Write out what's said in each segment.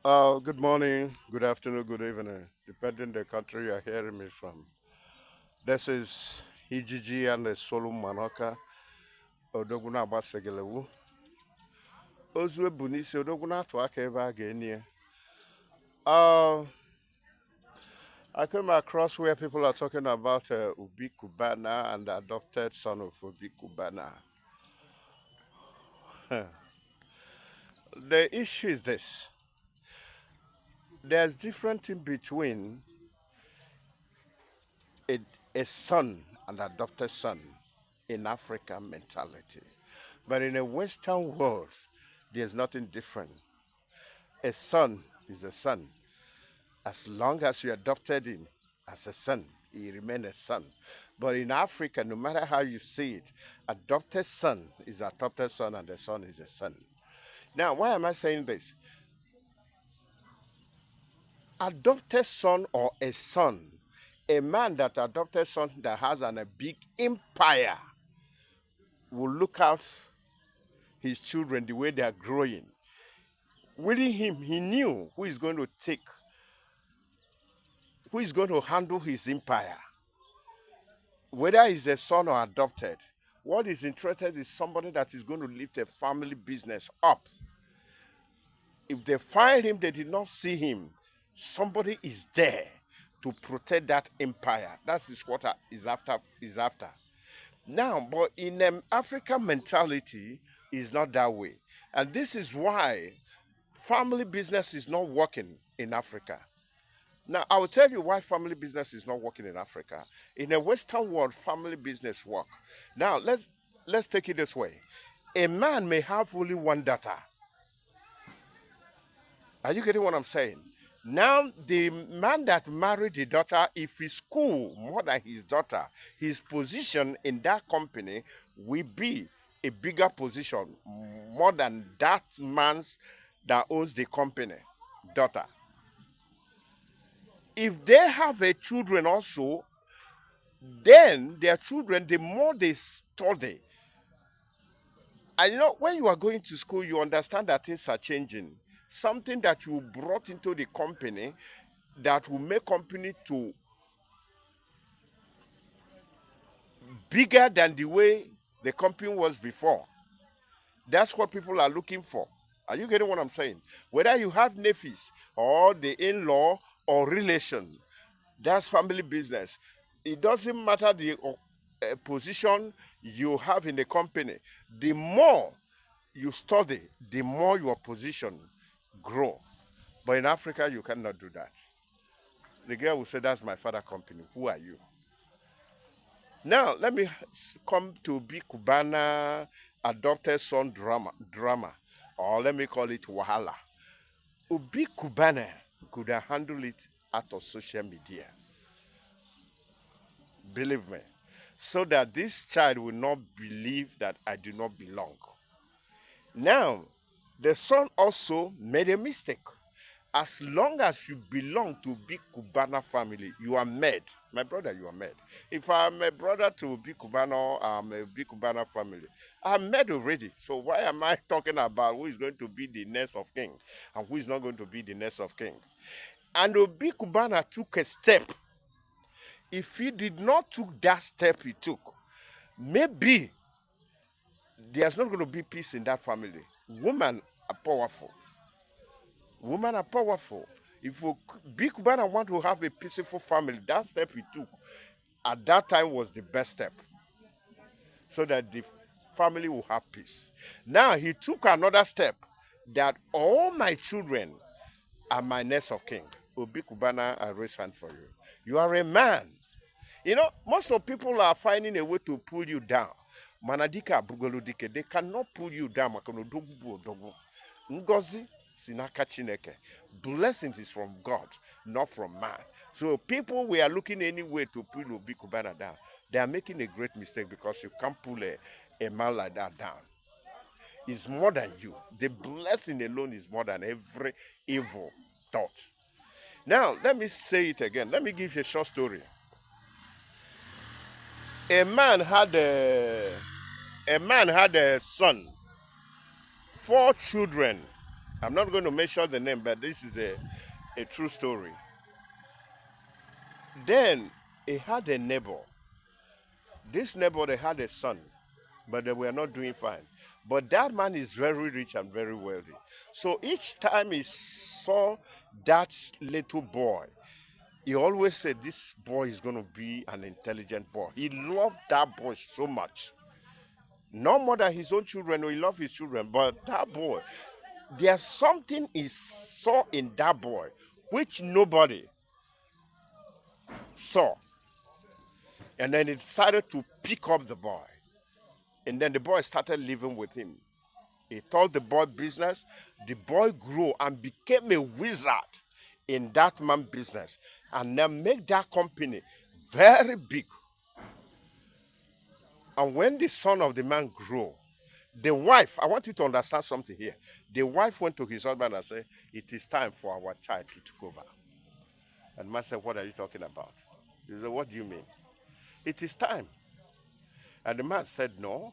Good morning, good afternoon, good evening, depending the country you're hearing me from. This is Hijiji and the Solu Manoka, Odoguna Basegelewu. Ozwe Bunisi, Odoguna Twakeva Genia. Uh, I came across where people are talking about Ubi Cubana and the adopted son of Ubi Cubana. The issue is this: there's difference in between a, a son and adopted son in African mentality. But in a Western world, there's nothing different. A son is a son. As long as you adopted him as a son, he remains a son. But in Africa, no matter how you see it, adopted son is adopted son and the son is a son. Now, why am I saying this? Adopted son or a man that adopted son that has a big empire will look out his children the way they are growing. Within him, he knew who is going to handle his empire, whether he's a son or adopted. What is interested is somebody that is going to lift a family business up. If they find him, they did not see him. Somebody is there to protect that empire. That is what is after. Now, but in African mentality, is not that way, and this is why family business is not working in Africa. Now, I will tell you why family business is not working in Africa. In a Western world, family business work. Now, let's take it this way. A man may have only one daughter. Are you getting what I'm saying? Now, the man that married the daughter, if he's cool more than his daughter, his position in that company will be a bigger position more than that man's that owns the company daughter. If they have a children also, then their children, the more they study, and when you are going to school, you understand that things are changing. Something that you brought into the company that will make company to bigger than the way the company was before. That's what people are looking for. Are you getting what I'm saying? Whether you have nephews or the in-law or relation, that's family business. It doesn't matter the position you have in the company. The more you study, the more your position grow. But in Africa, you cannot do that. The girl will say, "That's my father company. Who are you?" Now, let me come to be Cubana adopted son drama, or let me call it Wahala. Ubi Cubana could have handled it out of social media. Believe me. So that this child will not believe that I do not belong. Now, the son also made a mistake. As long as you belong to big Cubana family, you are made. My brother, you are made. If I'm a brother to big Cubana, I'm a big Cubana family. I'm made already. So why am I talking about who is going to be the next of king and who is not going to be the next of king? And Obi Cubana took a step. If he did not took that step he took, maybe there's not going to be peace in that family. Women are powerful. Women are powerful. If Big Cubana want to have a peaceful family, that step he took at that time was the best step, so that the family will have peace. Now he took another step that all my children are my next of king. Obi Cubana, I raise hand for you. You are a man. Most of people are finding a way to pull you down. Manadika Brugoludike, they cannot pull you down. Ngozi Sinaka Chineke. Blessings is from God, not from man. So people we are looking anyway to pull Obi Cubana down. They are making a great mistake because you can't pull a man like that down. It's more than you. The blessing alone is more than every evil thought. Now, let me say it again. Let me give you a short story. A man had a son, 4 children, I'm not going to mention the name, but this is a true story. Then he had a neighbor. This neighbor, they had a son, but they were not doing fine. But that man is very rich and very wealthy. So each time he saw that little boy, he always said, this boy is going to be an intelligent boy. He loved that boy so much. No more than his own children, he loved his children, but that boy, there's something he saw in that boy which nobody saw. And then he decided to pick up the boy. And then the boy started living with him. He told the boy business. The boy grew and became a wizard in that man's business. And then make that company very big. And when the son of the man grew, the wife, I want you to understand something here. The wife went to his husband and said, it is time for our child to take over. And the man said, what are you talking about? He said, what do you mean? It is time. And the man said, no,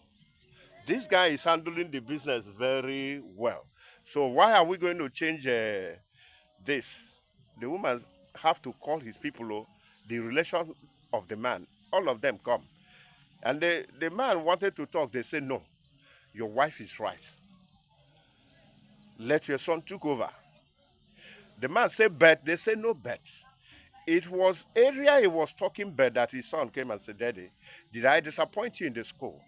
this guy is handling the business very well. So why are we going to change this? The woman have to call his people, the relation of the man. All of them come. And the man wanted to talk. They said, no, your wife is right. Let your son take over. The man said, bet. They said, no bet. It was area he was talking bet that his son came and said, Daddy, did I disappoint you in the school?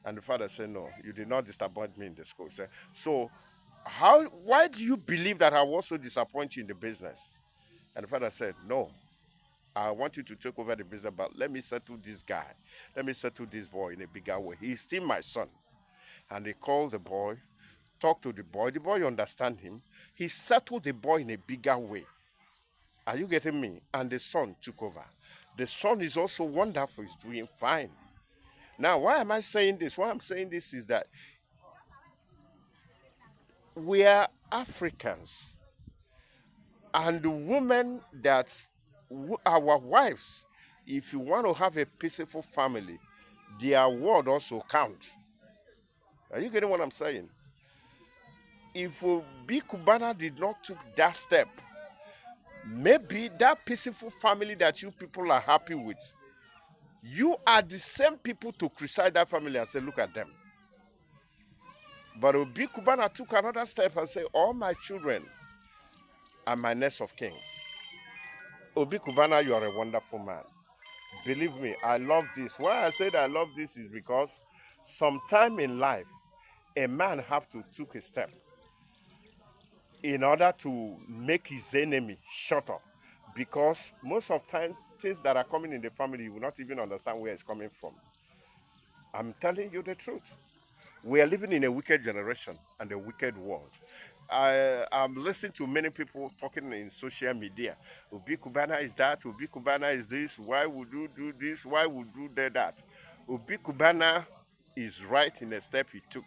And the father said, no, you did not disappoint me in the school. He said, so why do you believe that I will also disappoint you in the business? And the father said, no, I want you to take over the business, but let me settle this guy. Let me settle this boy in a bigger way. He is still my son. And they called the boy, talked to the boy. The boy understand him. He settled the boy in a bigger way. Are you getting me? And the son took over. The son is also wonderful. He's doing fine. Now, why am I saying this? Why I'm saying this is that we are Africans. And the women that, our wives, if you want to have a peaceful family, their word also count. Are you getting what I'm saying? If OBI CUBANA did not take that step, maybe that peaceful family that you people are happy with, you are the same people to criticize that family and say, look at them. But OBI CUBANA took another step and said, all my children are my nest of kings. OBI CUBANA, you are a wonderful man. Believe me, I love this. Why I said I love this is because sometime in life, a man have to take a step in order to make his enemy shut up. Because most of time, things that are coming in the family, you will not even understand where it's coming from. I'm telling you the truth. We are living in a wicked generation and a wicked world. I'm listening to many people talking in social media. OBI CUBANA is that, OBI CUBANA is this, why would you do this, why would you do that? OBI CUBANA is right in the step he took.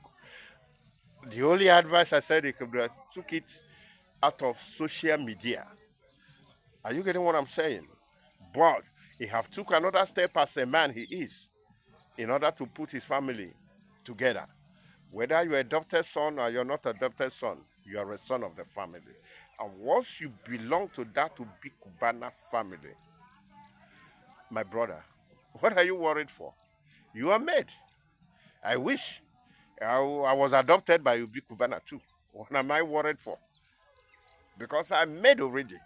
The only advice I said he could have took it out of social media. Are you getting what I'm saying? But he have took another step as a man he is in order to put his family together. Whether you're adopted son or you're not adopted son, you are a son of the family. And once you belong to that OBI CUBANA family, my brother, what are you worried for? You are made. I wish I was adopted by OBI CUBANA too. What am I worried for? Because I'm made already.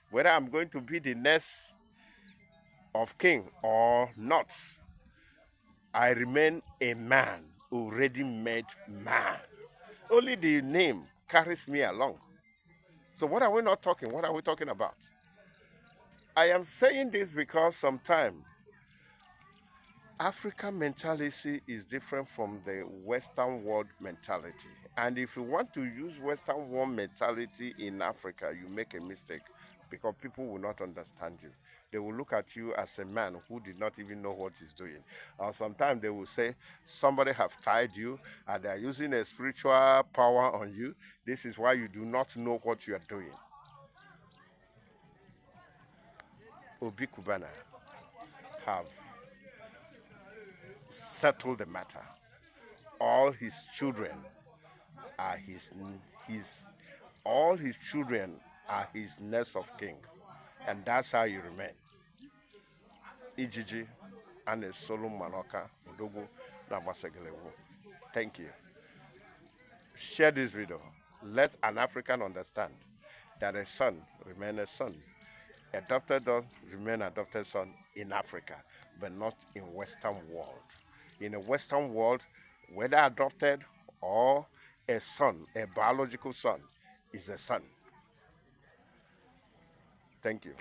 Whether I'm going to be the next of king or not, I remain a man, already made man. Only the name carries me along. So what are we not talking? What are we talking about? I am saying this because sometimes African mentality is different from the Western world mentality. And if you want to use Western world mentality in Africa, you make a mistake because people will not understand you. They will look at you as a man who did not even know what he's doing. Or sometimes they will say, somebody have tied you and they're using a spiritual power on you. This is why you do not know what you are doing. OBI CUBANA have settled the matter. All his children are his all his children are his next of king, and that's how you remain. Ijiji and a solo manoka udogu na masegelewu. Thank you. Share this video. Let an African understand that a son remain a son. Adopted son remain adopted son in Africa, but not in Western world. In a Western world, whether adopted or a son, a biological son, is a son. Thank you.